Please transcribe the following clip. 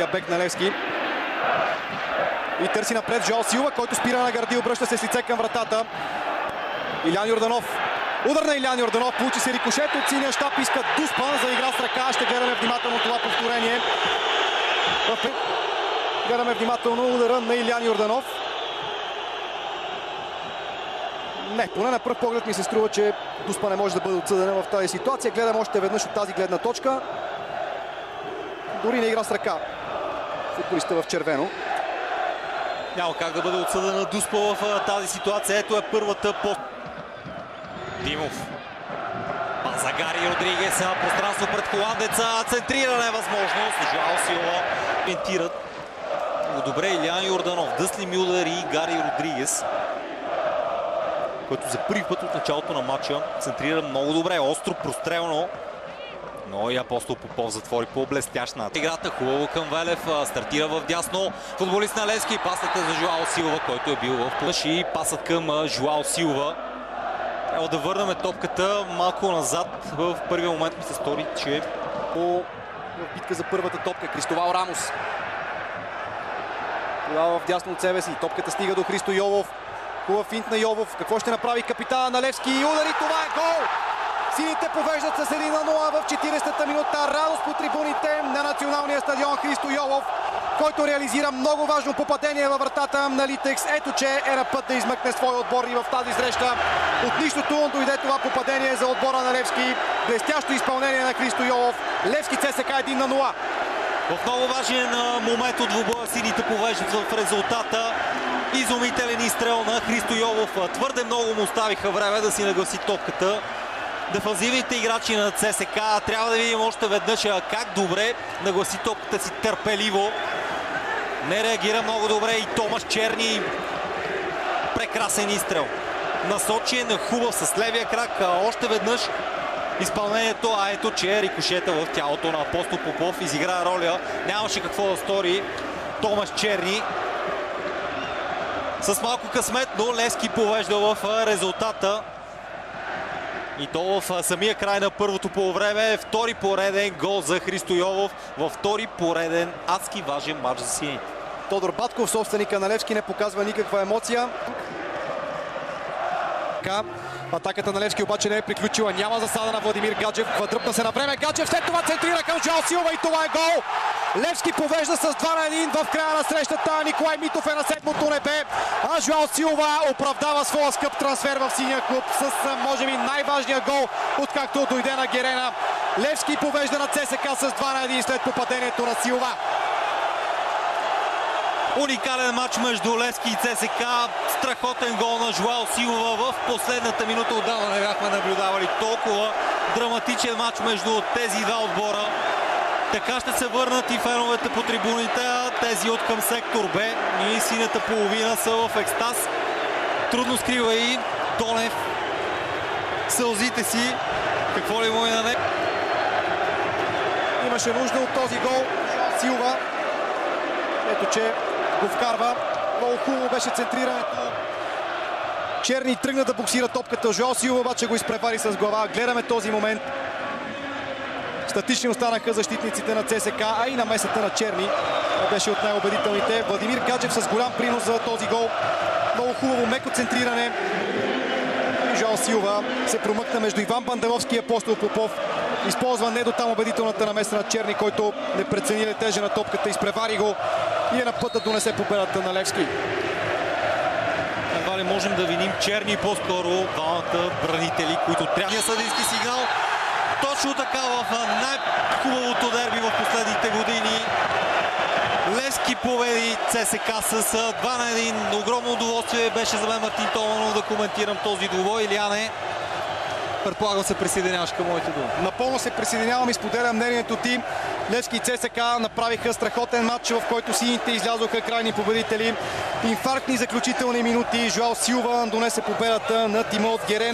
Бек на Левски. И търси напред Жоал Силва, който спира на Гърди, обръща се с лице към вратата. Илян Йорданов. Удар на Илян Йорданов, получи се рикошет от синия щап, иска Дуспан за игра с ръка. Ще гледаме внимателно това повторение. Гледаме внимателно удара на Илян Йорданов. Не, поне на пръв поглед ми се струва, че Дуспан не може да бъде отсъден в тази ситуация. Гледам още веднъж от тази гледна точка. Дори не игра с ръка. Футболиста в червено. Няма как да бъде отсъдена Дуспа в тази ситуация. Ето е първата по... Димов. За Гари Родригес. Пространство пред холандеца. Центриране е възможност. Жоал Силва коментират. Добре Илян Йорданов, Дъсли Мюлер и Гари Родригес, който за първи път от началото на матча центрира много добре. Остро, прострелно. Но и Апостол Попов затвори по-блестящ начин. Играта хубаво към Велев. Стартира в дясно. Футболист на Левски. Пасата за Жоал Силва, който е бил в плъш. И пасът към Жоал Силва. Трябва да върнем топката малко назад. В първия момент ми се стори, че в битка за първата топка Кристовал Рамос. Тогава в дясно от себе си. Топката стига до Христо Йовов. Хубав финт на Йовов. Какво ще направи капитана на Левски? И удари. Това е гол! Сините повеждат с 1-0 в 40-та минута. Радост по трибуните на националния стадион. Христо Йовов, който реализира много важно попадение във вратата на Литекс. Ето, че е на път да измъкне своя отбор и в тази среща. От нищото дойде това попадение за отбора на Левски. Блестящо изпълнение на Христо Йовов. Левски ЦСКА 1-0. В много важен момент от двубоя сините повеждат в резултата. Изумителен изстрел на Христо Йовов. Твърде много му оставиха време да си нагласи топката. Дефанзивните играчи на ЦСКА трябва да видим още веднъж как добре нагласи топката си търпеливо. Не реагира много добре и Томаш Черни. Прекрасен изстрел. Насочен, хубав с левия крак. Още веднъж изпълнението, ето че рикошета в тялото на Апостол Попов изигра роля. Нямаше какво да стори Томаш Черни. С малко късмет, но Левски повежда в резултата. И то в самия край на първото полувреме. Втори пореден гол за Христо Йовов. Във втори пореден адски важен матч за сините. Тодор Батков, собственика на Левски, не показва никаква емоция. Атаката на Левски обаче не е приключила. Няма засада на Владимир Гаджев. Дръпна се на време. Гаджев след това центрира към Жоал Силва и това е гол. Левски повежда с 2-1 в края на срещата. Николай Митов е на седмото небе. А Жоал Силва оправдава своя скъп трансфер в синия клуб с може би най-важния гол, откакто дойде на Герена. Левски повежда на ЦСКА с 2-1 след попадението на Силва. Уникален матч между Левски и ЦСКА. Страхотен гол на Жоал Силва в последната минута. Отдавна не бяхме наблюдавали толкова драматичен матч между тези два отбора. Така ще се върнат и феновете по трибуните, а тези от към сектор Б и синята половина са в екстаз. Трудно скрива и Донев сълзите си. Какво ли му е на него? Имаше нужда от този гол. Силва. Ето, че го вкарва. Много хубаво беше центрирането. Черни тръгна да боксира топката. Жоал Силва обаче го изпревари с глава. Гледаме този момент. Статични останаха защитниците на ЦСКА, а и намесата на Черни беше от най-убедителните. Владимир Гаджев с голям принос за този гол. Много хубаво, меко центриране. Жоал Силва се промъкна между Иван Банделовски и Апостол Попов. Използва не до там убедителната намеса на Черни, който не прецени летежа на топката, изпревари го и е на път да донесе победата на Левски. Едва ли можем да виним Черни по-скоро двамата бранители, които трябва съдийски сигнал. Точно така в най-хубавото дерби в последните години. Левски победи ЦСКА с 2-1. Огромно удоволствие беше за мен, Мартин Томанов, да коментирам този двубой. Иляне, предполагам се присъединяваш към моите думи. Напълно се присъединявам и споделям мнението ти. Левски и ЦСКА направиха страхотен матч, в който сините излязоха крайни победители. Инфарктни заключителни минути. Жоал Силва донесе победата на тима от Герена.